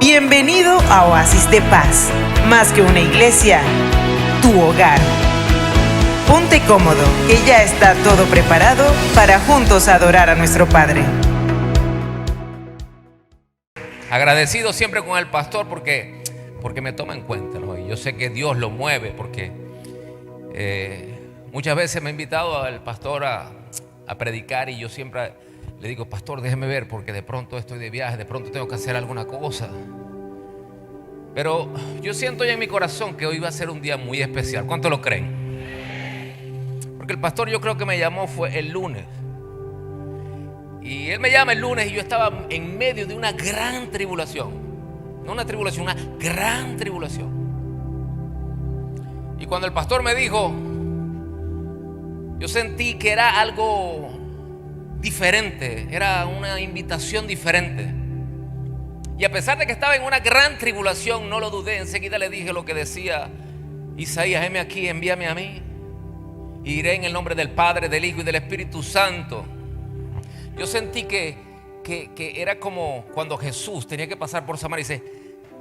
Bienvenido a Oasis de Paz, más que una iglesia, tu hogar. Ponte cómodo, que ya está todo preparado para juntos adorar a nuestro Padre. Agradecido siempre con el pastor porque me toma en cuenta, ¿no? Y yo sé que Dios lo mueve porque muchas veces me ha invitado al pastor a predicar y yo siempre le digo: pastor, déjeme ver porque de pronto estoy de viaje, de pronto tengo que hacer alguna cosa. Pero yo siento ya en mi corazón que hoy va a ser un día muy especial. ¿Cuántos lo creen? Porque el pastor, yo creo que me llamó fue el lunes. Y él me llama el lunes y yo estaba en medio de una gran tribulación. No una tribulación, una gran tribulación. Y cuando el pastor me dijo, yo sentí que era algo diferente, era una invitación diferente. Y a pesar de que estaba en una gran tribulación, no lo dudé. Enseguida le dije lo que decía Isaías: heme aquí, envíame a mí. Y iré en el nombre del Padre, del Hijo y del Espíritu Santo. Yo sentí que era como cuando Jesús tenía que pasar por Samaria. Dice: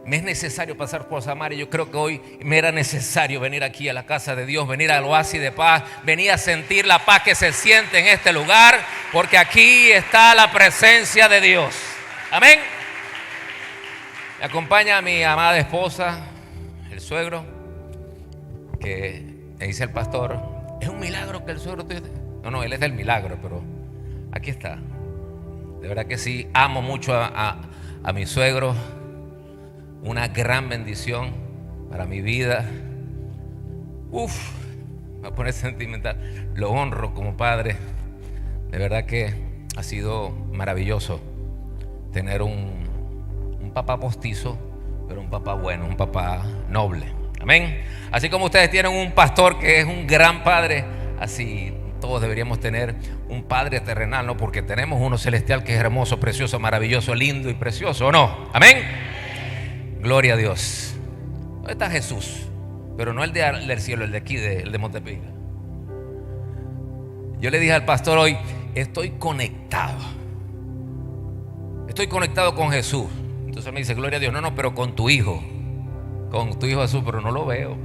me es necesario pasar por Samaria. Yo creo que hoy me era necesario venir aquí a la casa de Dios, venir al Oasis de Paz, venir a sentir la paz que se siente en este lugar, porque aquí está la presencia de Dios. Amén. Me acompaña mi amada esposa, el suegro, que me dice el pastor: es un milagro que el suegro te... No, él es del milagro, pero aquí está. De verdad que sí, amo mucho a mi suegro. Una gran bendición para mi vida. Me pone sentimental. Lo honro como padre. De verdad que ha sido maravilloso tener un papá postizo, pero un papá bueno, un papá noble. Amén. Así como ustedes tienen un pastor que es un gran padre, así todos deberíamos tener un padre terrenal, ¿no? Porque tenemos uno celestial que es hermoso, precioso, maravilloso, lindo y precioso, ¿o no? Amén. Gloria a Dios. ¿Dónde está Jesús? Pero no el del cielo, el de aquí, el de Montepica. Yo le dije al pastor hoy: estoy conectado. Estoy conectado con Jesús. Entonces me dice: gloria a Dios. No, pero con tu hijo Jesús, pero no lo veo.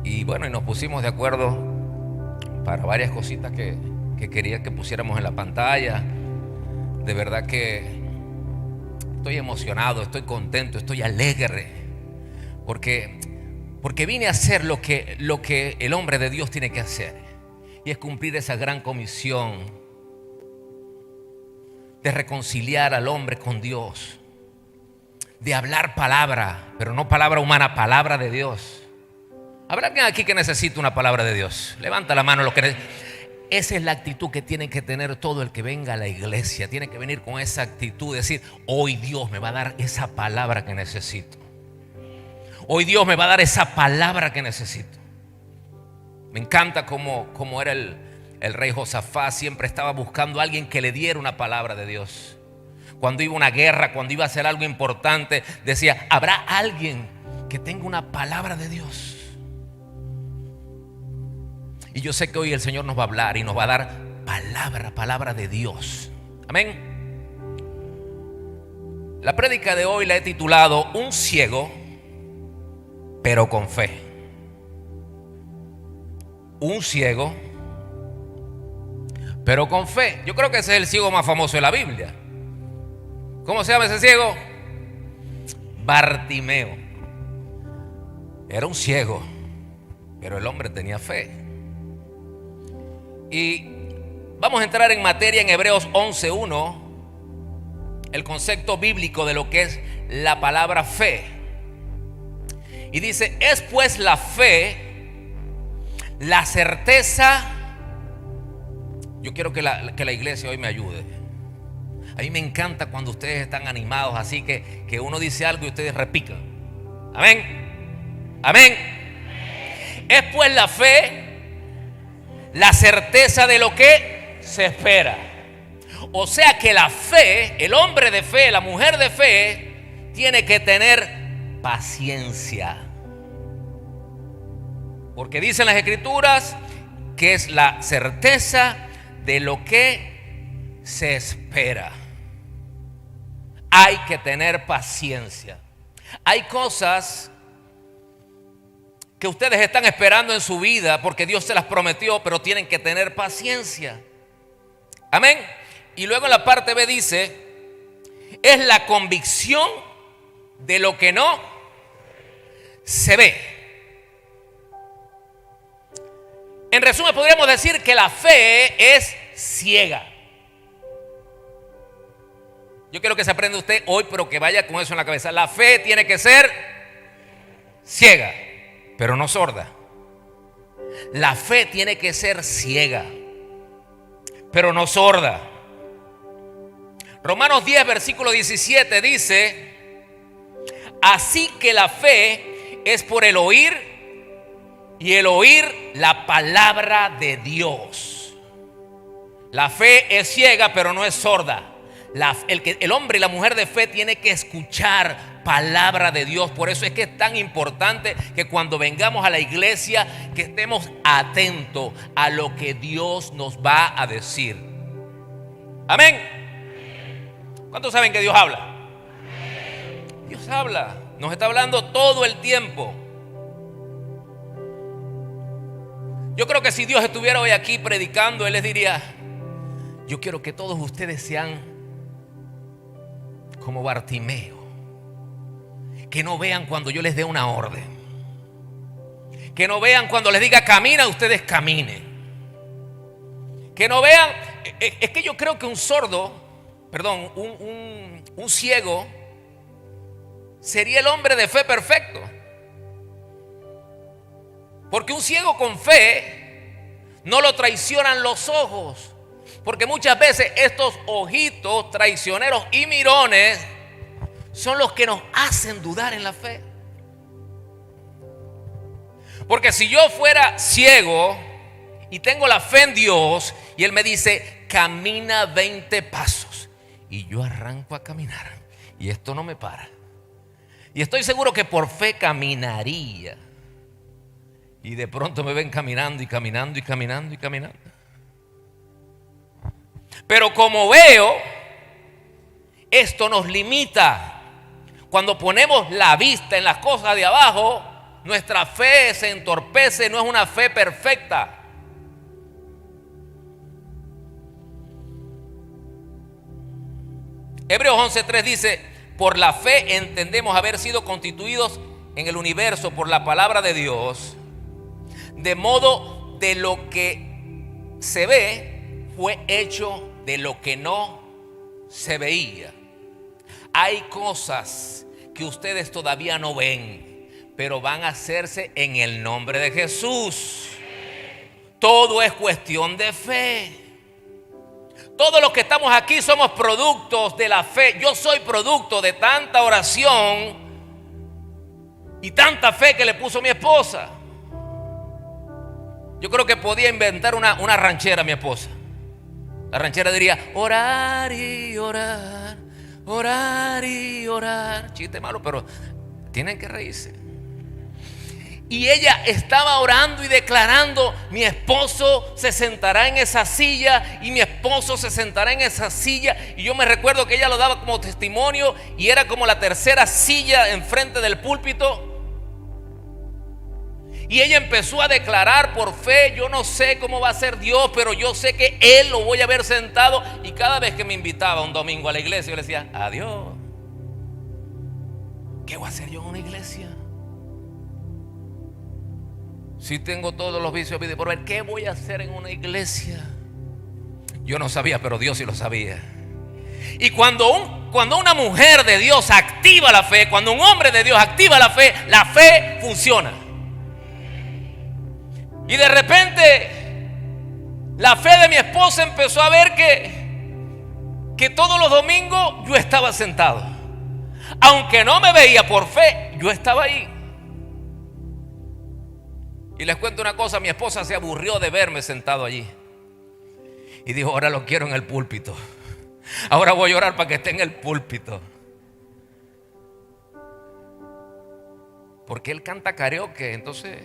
Y bueno, y nos pusimos de acuerdo para varias cositas que quería que pusiéramos en la pantalla. De verdad que estoy emocionado, estoy contento, estoy alegre, porque vine a hacer lo que el hombre de Dios tiene que hacer, y es cumplir esa gran comisión de reconciliar al hombre con Dios, de hablar palabra, pero no palabra humana, palabra de Dios. ¿Habrá alguien aquí que necesita una palabra de Dios? Levanta la mano. Esa es la actitud que tiene que tener todo el que venga a la iglesia. Tiene que venir con esa actitud de decir: hoy Dios me va a dar esa palabra que necesito. Hoy Dios me va a dar esa palabra que necesito. Me encanta cómo era el rey Josafat. Siempre estaba buscando a alguien que le diera una palabra de Dios. Cuando iba a una guerra, cuando iba a hacer algo importante, decía: ¿habrá alguien que tenga una palabra de Dios? Y yo sé que hoy el Señor nos va a hablar y nos va a dar palabra de Dios. Amén. La prédica de hoy la he titulado: un ciego, pero con fe. Un ciego, pero con fe. Yo creo que ese es el ciego más famoso de la Biblia. ¿Cómo se llama ese ciego? Bartimeo. Era un ciego, pero el hombre tenía fe. Y vamos a entrar en materia en Hebreos 11:1, el concepto bíblico de lo que es la palabra fe. Y dice: es pues la fe, la certeza. Yo quiero que la iglesia hoy me ayude. A mí me encanta cuando ustedes están animados, así que uno dice algo y ustedes repican. Amén. Amén. Es pues la fe, la certeza de lo que se espera. O sea que la fe, el hombre de fe, la mujer de fe, tiene que tener paciencia. Porque dicen las Escrituras que es la certeza de lo que se espera. hay que tener paciencia. Hay cosas que ustedes están esperando en su vida porque Dios se las prometió, pero tienen que tener paciencia. Amén. Y luego en la parte B dice, es la convicción de lo que no se ve. En resumen, podríamos decir que la fe es ciega. Yo quiero que se aprenda usted hoy, pero que vaya con eso en la cabeza. La fe tiene que ser ciega, pero no sorda. La fe tiene que ser ciega, pero no sorda. Romanos 10, versículo 17 dice, así que la fe es por el oír y el oír la palabra de Dios. La fe es ciega, pero no es sorda. El hombre y la mujer de fe tiene que escuchar palabra de Dios. Por eso es que es tan importante que cuando vengamos a la iglesia que estemos atentos a lo que Dios nos va a decir. Amén. ¿Cuántos saben que Dios habla? Dios habla, nos está hablando todo el tiempo. Yo creo que si Dios estuviera hoy aquí predicando, Él les diría, yo quiero que todos ustedes sean como Bartimeo, que no vean cuando yo les dé una orden, que no vean cuando les diga camina, ustedes caminen, que no vean. Es que yo creo que un ciego sería el hombre de fe perfecto, porque un ciego con fe no lo traicionan los ojos. Porque muchas veces estos ojitos traicioneros y mirones son los que nos hacen dudar en la fe. Porque si yo fuera ciego y tengo la fe en Dios y Él me dice, camina 20 pasos, y yo arranco a caminar y esto no me para, y estoy seguro que por fe caminaría, y de pronto me ven caminando y caminando y caminando y caminando. Pero como veo, esto nos limita. Cuando ponemos la vista en las cosas de abajo, nuestra fe se entorpece, no es una fe perfecta. Hebreos 11:3 dice, por la fe entendemos haber sido constituidos en el universo por la palabra de Dios, de modo de lo que se ve fue hecho de lo que no se veía. Hay cosas que ustedes todavía no ven, pero van a hacerse en el nombre de Jesús. Todo es cuestión de fe. Todos los que estamos aquí somos productos de la fe. Yo soy producto de tanta oración y tanta fe que le puso mi esposa. Yo creo que podía inventar una ranchera mi esposa. La ranchera diría, orar y orar, orar y orar. Chiste malo, pero tienen que reírse. Y ella estaba orando y declarando, mi esposo se sentará en esa silla y mi esposo se sentará en esa silla. Y yo me recuerdo que ella lo daba como testimonio y era como la tercera silla enfrente del púlpito. Y ella empezó a declarar por fe, yo no sé cómo va a ser Dios, pero yo sé que Él lo voy a ver sentado. Y cada vez que me invitaba un domingo a la iglesia, yo le decía, adiós. ¿Qué voy a hacer yo en una iglesia? Si tengo todos los vicios de por ver, ¿qué voy a hacer en una iglesia? Yo no sabía, pero Dios sí lo sabía. Y cuando una mujer de Dios activa la fe, cuando un hombre de Dios activa la fe funciona. Y de repente la fe de mi esposa empezó a ver que todos los domingos yo estaba sentado. Aunque no me veía por fe, yo estaba ahí. Y les cuento una cosa, mi esposa se aburrió de verme sentado allí. Y dijo, ahora lo quiero en el púlpito. Ahora voy a orar para que esté en el púlpito. Porque él canta karaoke, entonces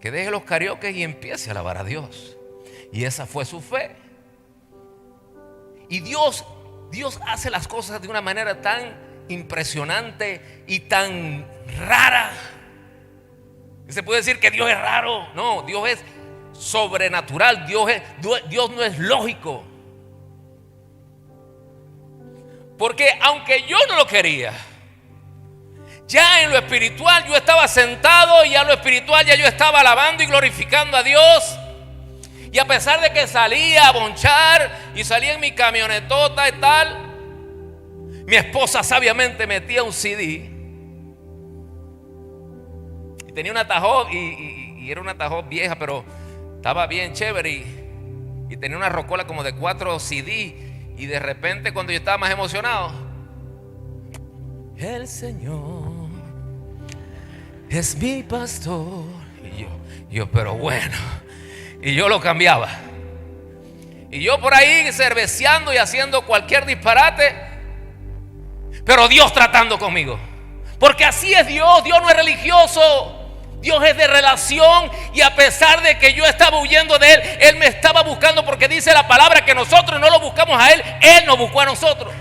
que deje los karaoke y empiece a alabar a Dios. Y esa fue su fe. Y Dios Dios hace las cosas de una manera tan impresionante y tan rara. Se puede decir que Dios es raro. No, Dios es sobrenatural. Dios no es lógico. Porque aunque yo no lo quería, ya en lo espiritual yo estaba sentado y ya en lo espiritual ya yo estaba alabando y glorificando a Dios. Y a pesar de que salía a bonchar y salía en mi camionetota y tal, mi esposa sabiamente metía un CD y tenía un atajón y era una atajón vieja, pero estaba bien chévere y tenía una rocola como de 4 CD. Y de repente, cuando yo estaba más emocionado, el Señor es mi pastor. Y yo, pero bueno. Y yo lo cambiaba. Y yo por ahí cerveceando y haciendo cualquier disparate, pero Dios tratando conmigo. Porque así es Dios. Dios no es religioso. Dios es de relación. Y a pesar de que yo estaba huyendo de Él, Él me estaba buscando, porque dice la palabra que nosotros no lo buscamos a Él, Él nos buscó a nosotros.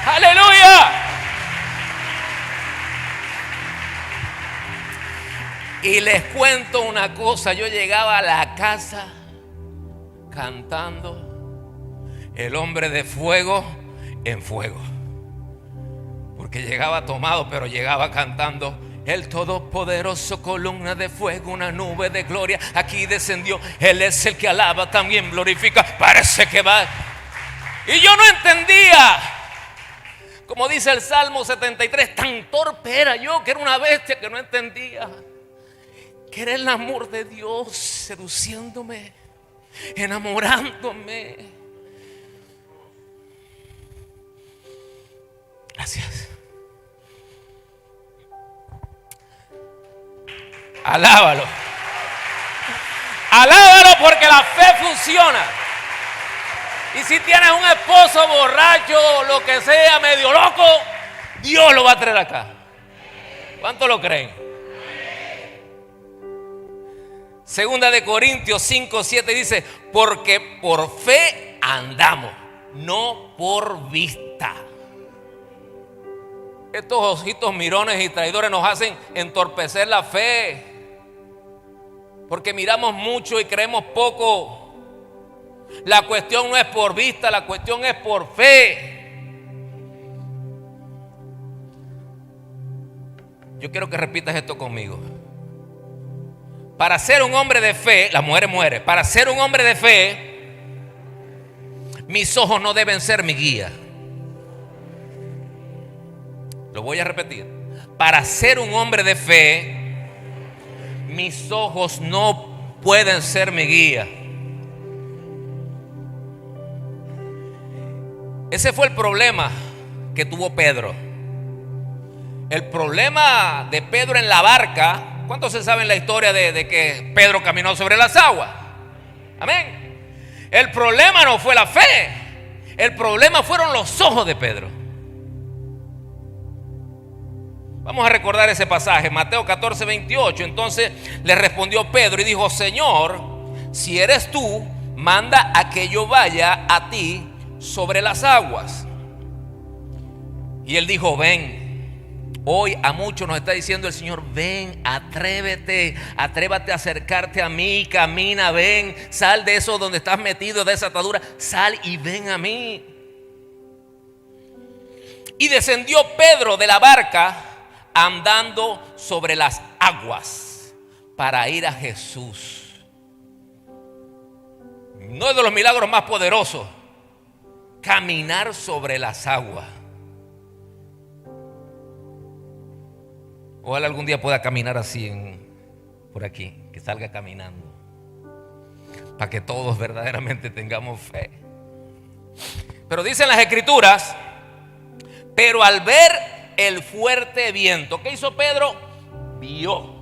¡Aleluya! Y les cuento una cosa, yo llegaba a la casa cantando El hombre de fuego en fuego. Porque llegaba tomado, pero llegaba cantando el todopoderoso, columna de fuego, una nube de gloria, aquí descendió. Él es el que alaba, también glorifica. Parece que va. Y yo no entendía. Como dice el Salmo 73, tan torpe era yo, que era una bestia que no entendía que era el amor de Dios seduciéndome, enamorándome. Gracias. Alábalo. Alábalo, porque la fe funciona. Y si tienes un esposo borracho, lo que sea, medio loco, Dios lo va a traer acá. ¿Cuánto lo creen? Segunda de Corintios 5:7 dice: porque por fe andamos, no por vista. Estos ojitos mirones y traidores nos hacen entorpecer la fe, porque miramos mucho y creemos poco. La cuestión no es por vista, la cuestión es por fe. Yo quiero que repitas esto conmigo. Para ser un hombre de fe, la mujer muere. Para ser un hombre de fe, mis ojos no deben ser mi guía. Lo voy a repetir. Para ser un hombre de fe, mis ojos no pueden ser mi guía. Ese fue el problema que tuvo Pedro. El problema de Pedro en la barca. ¿Cuántos se saben la historia de que Pedro caminó sobre las aguas? Amén. El problema no fue la fe. El problema fueron los ojos de Pedro. Vamos a recordar ese pasaje, Mateo 14:28. Entonces le respondió Pedro y dijo: Señor, si eres tú, manda a que yo vaya a ti sobre las aguas. Y él dijo: ven. Hoy a muchos nos está diciendo el Señor: ven, atrévete a acercarte a mí, camina, ven, sal de eso donde estás metido, de esa atadura, sal y ven a mí. Y descendió Pedro de la barca andando sobre las aguas para ir a Jesús. No es de los milagros más poderosos, caminar sobre las aguas. Ojalá algún día pueda caminar así por aquí, que salga caminando, para que todos verdaderamente tengamos fe. Pero dicen las Escrituras: pero al ver el fuerte viento, ¿qué hizo Pedro? Vio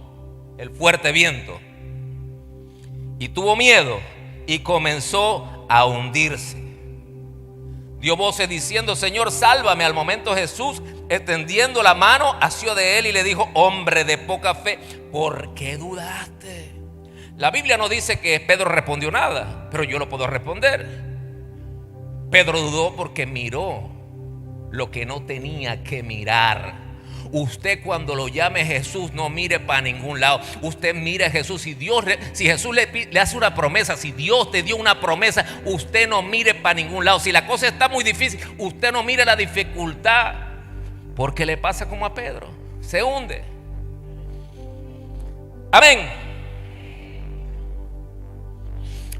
el fuerte viento y tuvo miedo y comenzó a hundirse. Dio voces diciendo: Señor, sálvame. Al momento Jesús, extendiendo la mano, asió de él y le dijo: hombre de poca fe, ¿por qué dudaste? La Biblia no dice que Pedro respondió nada, pero yo lo puedo responder. Pedro dudó porque miró lo que no tenía que mirar. Usted cuando lo llame Jesús no mire para ningún lado. Usted mire a Jesús. Si Jesús le hace una promesa, si Dios te dio una promesa, usted no mire para ningún lado. Si la cosa está muy difícil, usted no mire la dificultad, porque le pasa como a Pedro, se hunde. Amén.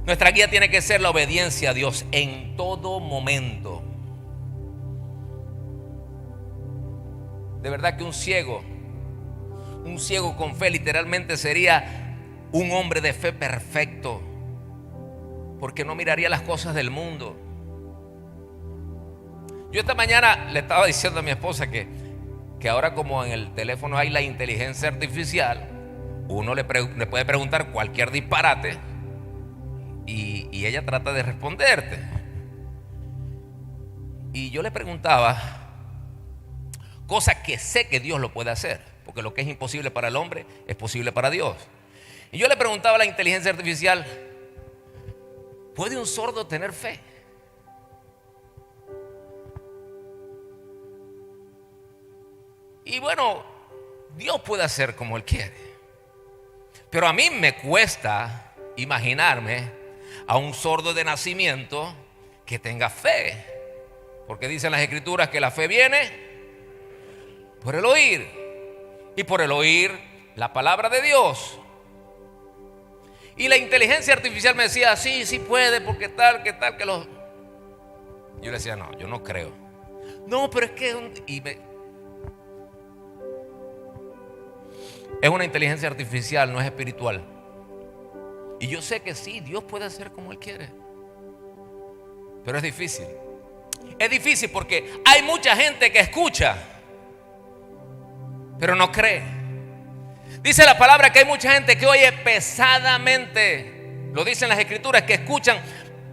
Nuestra guía tiene que ser la obediencia a Dios en todo momento. De verdad que un ciego con fe literalmente sería un hombre de fe perfecto, porque no miraría las cosas del mundo. Yo esta mañana le estaba diciendo a mi esposa que ahora, como en el teléfono hay la inteligencia artificial, uno le puede preguntar cualquier disparate y ella trata de responderte. Y yo le preguntaba cosa que sé que Dios lo puede hacer, porque lo que es imposible para el hombre es posible para Dios. Y yo le preguntaba a la inteligencia artificial: ¿puede un sordo tener fe? Y bueno, Dios puede hacer como Él quiere, pero a mí me cuesta imaginarme a un sordo de nacimiento que tenga fe, porque dicen las Escrituras que la fe viene por el oír, y por el oír la palabra de Dios. Y la inteligencia artificial me decía: sí puede, porque tal, que los... Yo le decía: no, yo no creo. No, pero es que es una inteligencia artificial, no es espiritual. Y yo sé que sí, Dios puede hacer como Él quiere, pero es difícil. Es difícil porque hay mucha gente que escucha, pero no cree. Dice la palabra que hay mucha gente que oye pesadamente. Lo dicen las Escrituras, que escuchan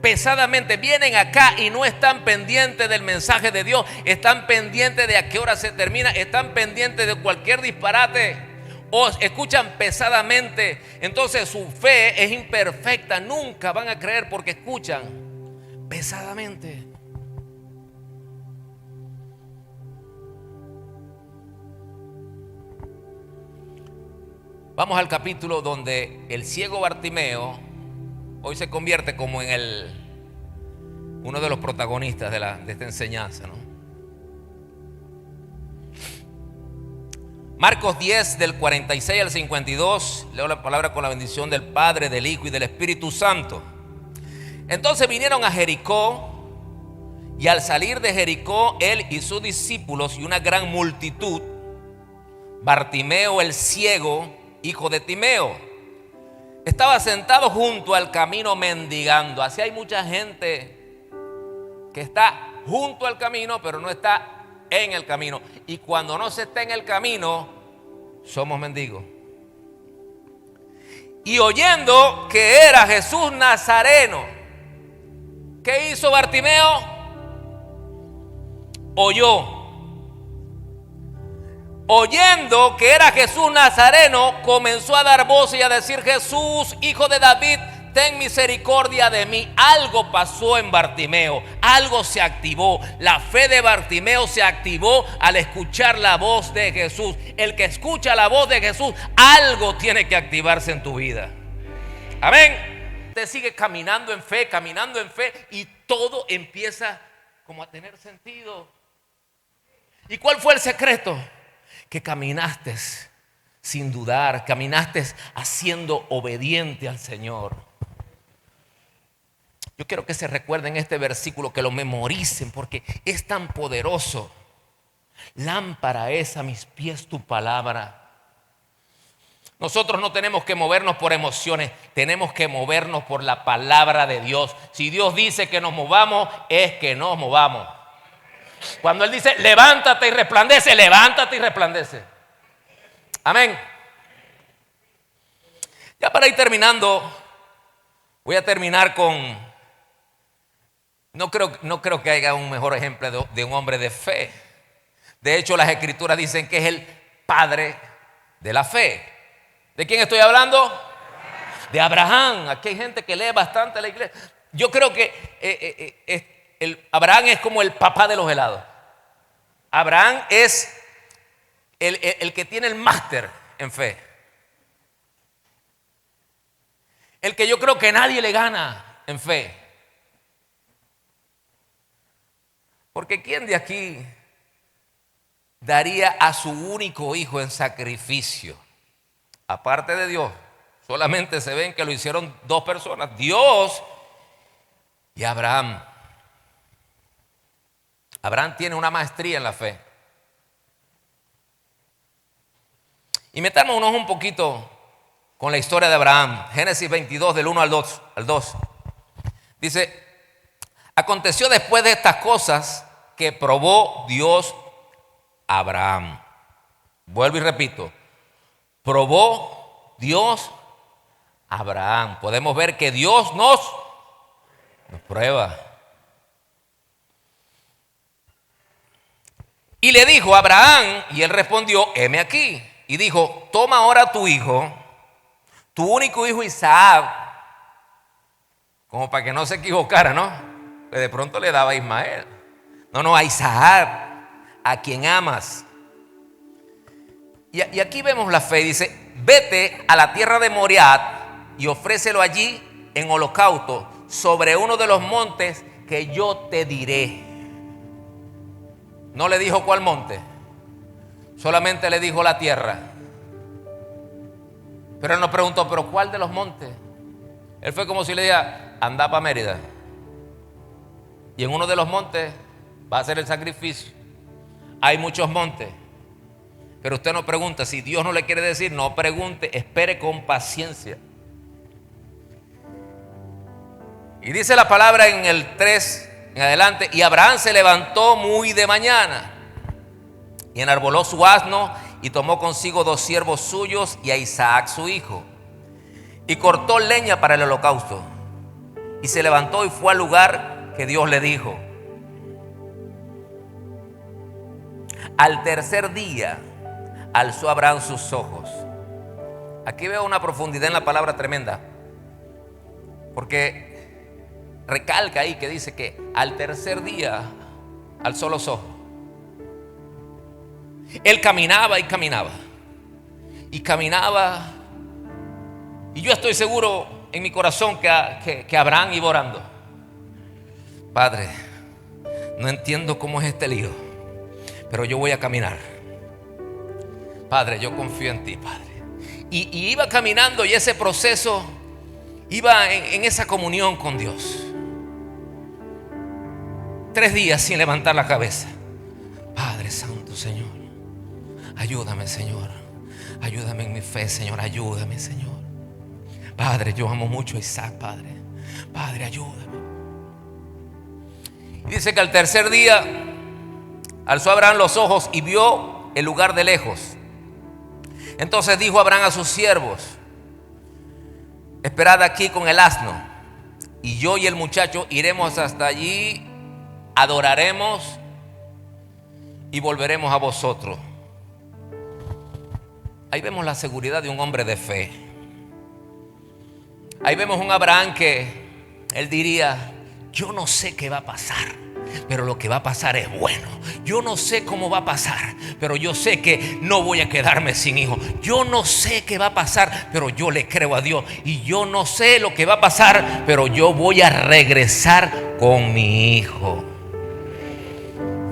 pesadamente. Vienen acá y no están pendientes del mensaje de Dios. Están pendientes de a qué hora se termina. Están pendientes de cualquier disparate. O escuchan pesadamente. Entonces su fe es imperfecta. Nunca van a creer porque escuchan pesadamente. Vamos al capítulo donde el ciego Bartimeo hoy se convierte como en uno de los protagonistas de esta enseñanza, ¿no? Marcos 10, del 46 al 52. Leo la palabra con la bendición del Padre, del Hijo y del Espíritu Santo. Entonces vinieron a Jericó, y al salir de Jericó, él y sus discípulos y una gran multitud, Bartimeo el ciego, hijo de Timeo, estaba sentado junto al camino mendigando. Así hay mucha gente que está junto al camino, pero no está en el camino. Y cuando no se está en el camino, somos mendigos. Y oyendo que era Jesús Nazareno, ¿qué hizo Bartimeo? Oyendo que era Jesús Nazareno, comenzó a dar voces y a decir: Jesús, hijo de David, ten misericordia de mí. Algo pasó en Bartimeo, algo se activó. La fe de Bartimeo se activó al escuchar la voz de Jesús. El que escucha la voz de Jesús, algo tiene que activarse en tu vida. Amén. Usted sigue caminando en fe, y todo empieza como a tener sentido. ¿Y cuál fue el secreto? Que caminaste sin dudar, caminaste haciendo obediente al Señor. Yo quiero que se recuerden este versículo, que lo memoricen, porque es tan poderoso. Lámpara es a mis pies tu palabra. Nosotros no tenemos que movernos por emociones, tenemos que movernos por la palabra de Dios. Si Dios dice que nos movamos, es que nos movamos. Cuando Él dice levántate y resplandece, levántate y resplandece. Amén. Ya para ir terminando, voy a terminar con... No creo que haya un mejor ejemplo de un hombre de fe. De hecho, las Escrituras dicen que es el padre de la fe. ¿De quién estoy hablando? De Abraham. Aquí hay gente que lee bastante la iglesia. Yo creo que Abraham es como el papá de los helados. Abraham es el que tiene el máster en fe. El que yo creo que nadie le gana en fe. Porque ¿quién de aquí daría a su único hijo en sacrificio? Aparte de Dios, solamente se ven que lo hicieron dos personas, Dios y Abraham. Abraham tiene una maestría en la fe. Y metámonos un poquito con la historia de Abraham. Génesis 22 del 1 al 2. Dice: aconteció después de estas cosas que probó Dios a Abraham. Vuelvo y repito. Probó Dios a Abraham. Podemos ver que Dios nos prueba. Y le dijo a Abraham, y él respondió: heme aquí. Y dijo: toma ahora tu hijo, tu único hijo Isaac, como para que no se equivocara, ¿no? Pues de pronto le daba a Ismael. No, a Isaac, a quien amas. Y aquí vemos la fe. Dice: vete a la tierra de Moriat y ofrécelo allí en holocausto sobre uno de los montes que yo te diré. No le dijo cuál monte, solamente le dijo la tierra. Pero él nos preguntó: ¿pero cuál de los montes? Él fue como si le dijera: anda para Mérida y en uno de los montes va a hacer el sacrificio. Hay muchos montes, pero usted no pregunta. Si Dios no le quiere decir, no pregunte, espere con paciencia. Y dice la palabra en el 3 en adelante: y Abraham se levantó muy de mañana y enarboló su asno y tomó consigo 2 siervos suyos y a Isaac su hijo, y cortó leña para el holocausto, y se levantó y fue al lugar que Dios le dijo. Al tercer día alzó Abraham sus ojos. Aquí veo una profundidad en la palabra tremenda, porque recalca ahí que dice que al tercer día alzó los ojos. Él caminaba y caminaba y caminaba, y yo estoy seguro en mi corazón que Abraham iba orando: Padre, no entiendo cómo es este lío, pero yo voy a caminar. Padre, yo confío en ti, Padre. Y iba caminando, y ese proceso iba en esa comunión con Dios. 3 días sin levantar la cabeza. Padre Santo, Señor, ayúdame, Señor. Ayúdame en mi fe, Señor. Ayúdame, Señor. Padre, yo amo mucho a Isaac, Padre. Padre, ayúdame. Y dice que al tercer día alzó Abraham los ojos y vio el lugar de lejos. Entonces dijo Abraham a sus siervos: esperad aquí con el asno, y yo y el muchacho iremos hasta allí, adoraremos y volveremos a vosotros. Ahí vemos la seguridad de un hombre de fe. Ahí vemos un Abraham que él diría: yo no sé qué va a pasar, pero lo que va a pasar es bueno. Yo no sé cómo va a pasar, pero yo sé que no voy a quedarme sin hijo. Yo no sé qué va a pasar, pero yo le creo a Dios. Y yo no sé lo que va a pasar, pero yo voy a regresar con mi hijo.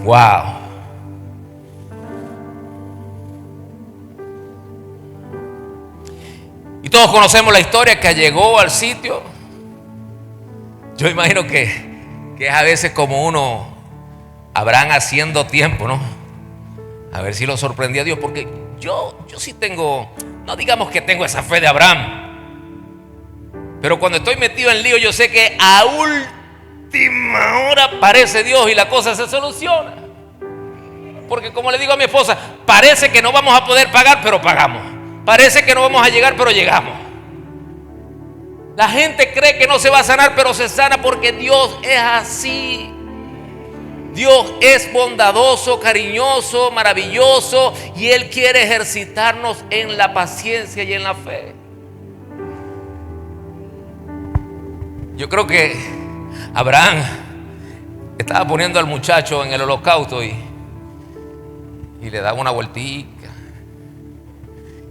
Wow. Y todos conocemos la historia, que llegó al sitio. Yo imagino que es a veces como uno, Abraham haciendo tiempo, ¿no? A ver si lo sorprendía a Dios, porque yo sí tengo, no digamos que tengo esa fe de Abraham, pero cuando estoy metido en lío, yo sé que a última hora aparece Dios y la cosa se soluciona. Porque como le digo a mi esposa, parece que no vamos a poder pagar, pero pagamos. Parece que no vamos a llegar, pero llegamos. La gente cree que no se va a sanar, pero se sana, porque Dios es así. Dios es bondadoso, cariñoso, maravilloso, y Él quiere ejercitarnos en la paciencia y en la fe. Yo creo que Abraham estaba poniendo al muchacho en el holocausto y le daba una vueltica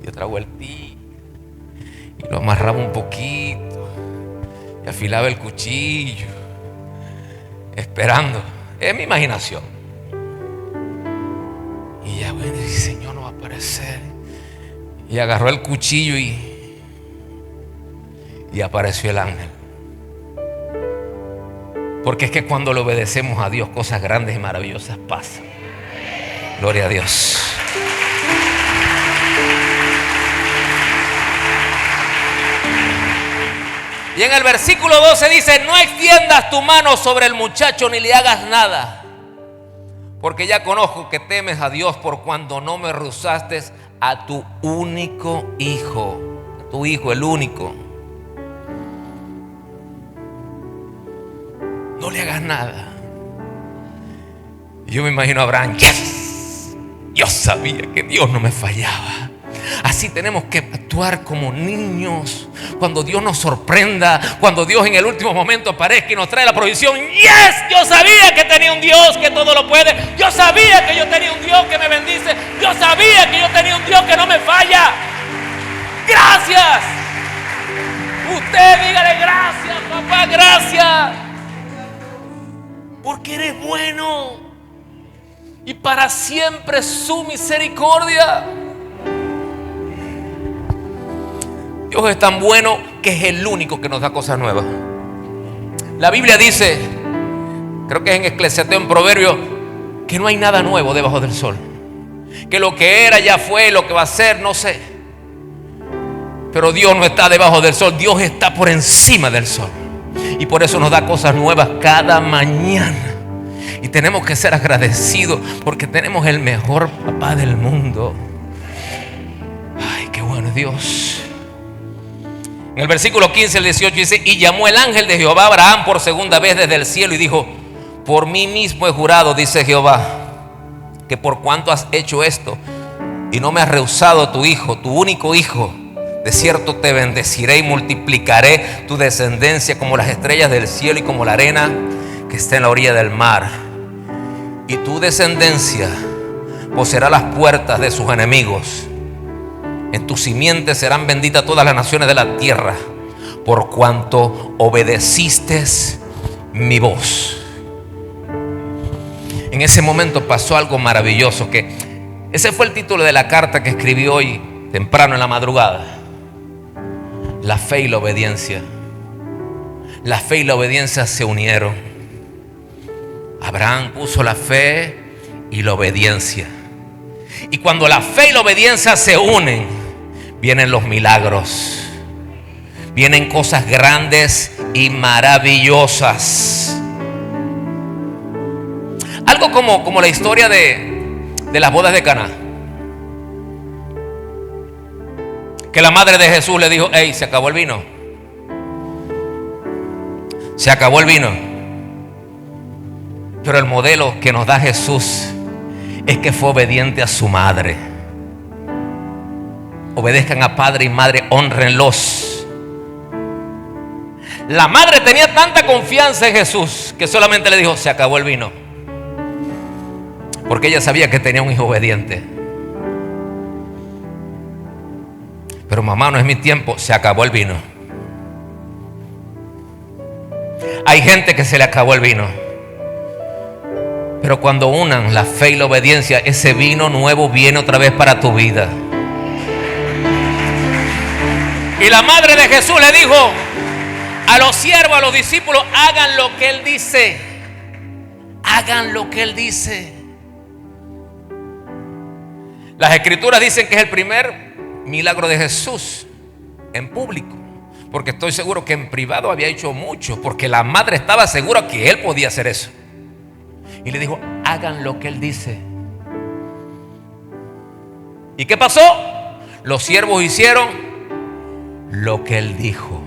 y otra vueltica y lo amarraba un poquito y afilaba el cuchillo, esperando. Es mi imaginación. Y ya, bueno, el Señor no va a aparecer. Y agarró el cuchillo y apareció el ángel. Porque es que cuando le obedecemos a Dios, cosas grandes y maravillosas pasan. Gloria a Dios. Y en el versículo 12 dice: no extiendas tu mano sobre el muchacho ni le hagas nada, porque ya conozco que temes a Dios por cuando no me rehusaste a tu único hijo, a tu hijo, el único. No le hagas nada. Yo me imagino a Abraham: yes, yo sabía que Dios no me fallaba. Así tenemos que actuar como niños. Cuando Dios nos sorprenda, cuando Dios en el último momento aparezca y nos trae la provisión. Yes, yo sabía que tenía un Dios que todo lo puede. Yo sabía que yo tenía un Dios que me bendice. Yo sabía que yo tenía un Dios que no me falla. Gracias. Usted dígale: gracias, papá, gracias, porque eres bueno y para siempre su misericordia. Dios es tan bueno que es el único que nos da cosas nuevas. La Biblia dice, creo que es en Eclesiastés, en Proverbios, que no hay nada nuevo debajo del sol. Que lo que era ya fue, lo que va a ser, no sé. Pero Dios no está debajo del sol, Dios está por encima del sol. Y por eso nos da cosas nuevas cada mañana. Y tenemos que ser agradecidos porque tenemos el mejor papá del mundo. Ay, qué bueno es Dios. En el versículo 15 al 18 dice: y llamó el ángel de Jehová a Abraham por segunda vez desde el cielo y dijo: por mí mismo he jurado, dice Jehová, que por cuanto has hecho esto y no me has rehusado a tu hijo, tu único hijo, de cierto te bendeciré y multiplicaré tu descendencia como las estrellas del cielo y como la arena que está en la orilla del mar. Y tu descendencia poseerá las puertas de sus enemigos. En tu simiente serán benditas todas las naciones de la tierra, por cuanto obedeciste mi voz. En ese momento pasó algo maravilloso, que ese fue el título de la carta que escribí hoy temprano en la madrugada. La fe y la obediencia. La fe y la obediencia se unieron. Abraham puso la fe y la obediencia. Y cuando la fe y la obediencia se unen, vienen los milagros. Vienen cosas grandes y maravillosas. Algo como la historia de las bodas de Caná. Que la madre de Jesús le dijo: hey, se acabó el vino. Se acabó el vino. Pero el modelo que nos da Jesús es que fue obediente a su madre. Obedezcan a padre y madre, hónrenlos. La madre tenía tanta confianza en Jesús que solamente le dijo: se acabó el vino. Porque ella sabía que tenía un hijo obediente. Pero mamá, no es mi tiempo, se acabó el vino. Hay gente que se le acabó el vino. Pero cuando unan la fe y la obediencia, ese vino nuevo viene otra vez para tu vida. Y la madre de Jesús le dijo a los siervos, a los discípulos: hagan lo que Él dice. Hagan lo que Él dice. Las escrituras dicen que es el primer milagro de Jesús en público, porque estoy seguro que en privado había hecho mucho, porque la madre estaba segura que Él podía hacer eso. Y le dijo: hagan lo que Él dice. ¿Y qué pasó? Los siervos hicieron lo que Él dijo.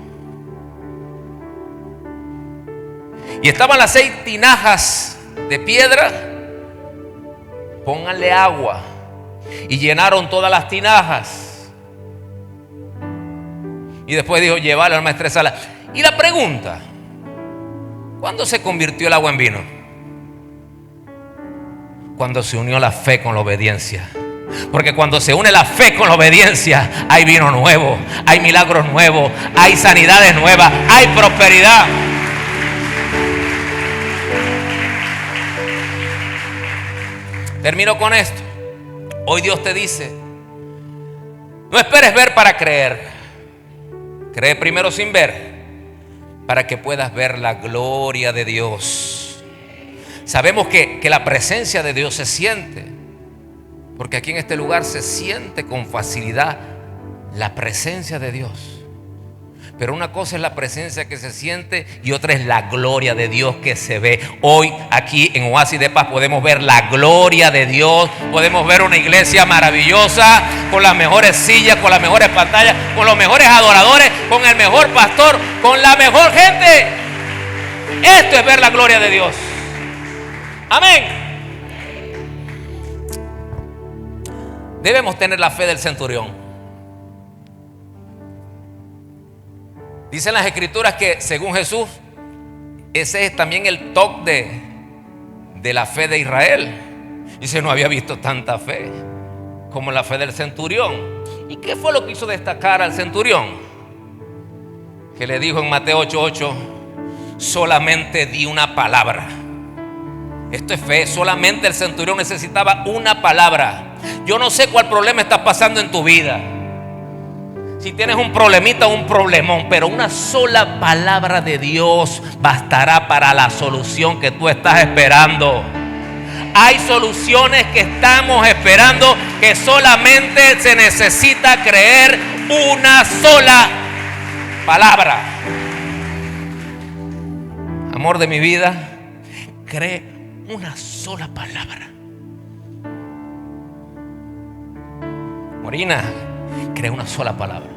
Y estaban las 6 tinajas de piedra. Pónganle agua. Y llenaron todas las tinajas. Y después dijo: llevarle a la maestresala. Y la pregunta: ¿cuándo se convirtió el agua en vino? cuando se unió la fe con la obediencia. Porque cuando se une la fe con la obediencia, hay vino nuevo, hay milagros nuevos, hay sanidades nuevas, hay prosperidad. Termino con esto. Hoy Dios te dice: no esperes ver para creer. Cree primero sin ver, para que puedas ver la gloria de Dios. Sabemos que la presencia de Dios se siente, porque aquí en este lugar se siente con facilidad la presencia de Dios. Pero una cosa es la presencia que se siente y otra es la gloria de Dios que se ve. Hoy aquí en Oasis de Paz podemos ver la gloria de Dios. Podemos ver una iglesia maravillosa, con las mejores sillas, con las mejores pantallas, con los mejores adoradores, con el mejor pastor, con la mejor gente. Esto es ver la gloria de Dios. Amén. Debemos tener la fe del centurión. Dicen las escrituras que según Jesús, ese es también el toque de la fe de Israel. Dice: no había visto tanta fe como la fe del centurión. ¿Y qué fue lo que hizo destacar al centurión? Que le dijo en Mateo 8:8: solamente di una palabra. Esto es fe. Solamente el centurión necesitaba una palabra. Yo no sé cuál problema estás pasando en tu vida. Si tienes un problemita o un problemón, pero una sola palabra de Dios bastará para la solución que tú estás esperando. Hay soluciones que estamos esperando que solamente se necesita creer una sola palabra. Amor de mi vida, cree una sola palabra. Morina, cree una sola palabra.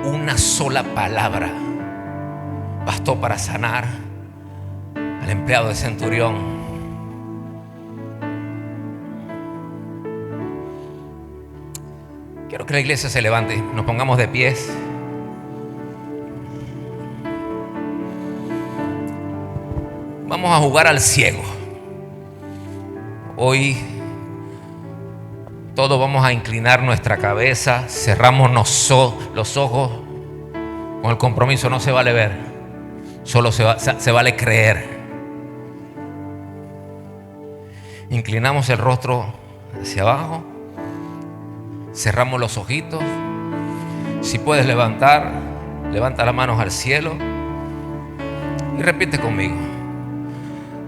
Una sola palabra bastó para sanar al empleado de centurión. Quiero que la iglesia se levante, nos pongamos de pies. Vamos a jugar al ciego. Hoy todos vamos a inclinar nuestra cabeza, cerramos los ojos. Con el compromiso no se vale ver, solo se vale creer. Inclinamos el rostro hacia abajo, cerramos los ojitos. Si puedes levanta las manos al cielo y repite conmigo: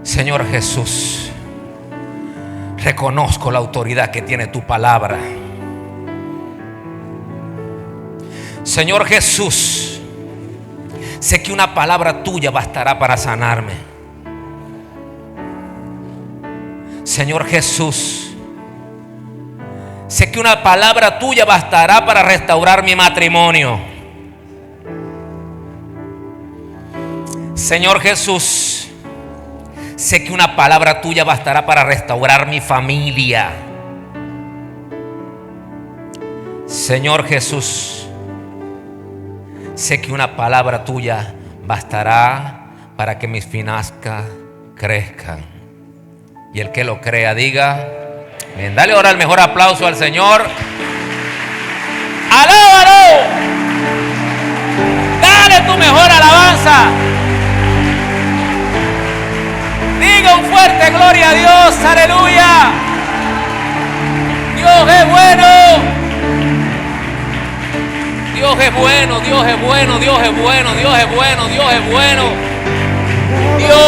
Señor Jesús, reconozco la autoridad que tiene tu palabra. Señor Jesús, sé que una palabra tuya bastará para sanarme. Señor Jesús, sé que una palabra tuya bastará para restaurar mi matrimonio. Señor Jesús, sé que una palabra tuya bastará para restaurar mi familia. Señor Jesús, sé que una palabra tuya bastará para que mis finanzas crezcan. Y el que lo crea diga amén. Dale ahora el mejor aplauso al Señor. ¡Alábalo! Dale tu mejor alabanza. Diga un fuerte gloria a Dios, aleluya. Dios es bueno. Dios es bueno, Dios es bueno, Dios es bueno, Dios es bueno, Dios es bueno. Dios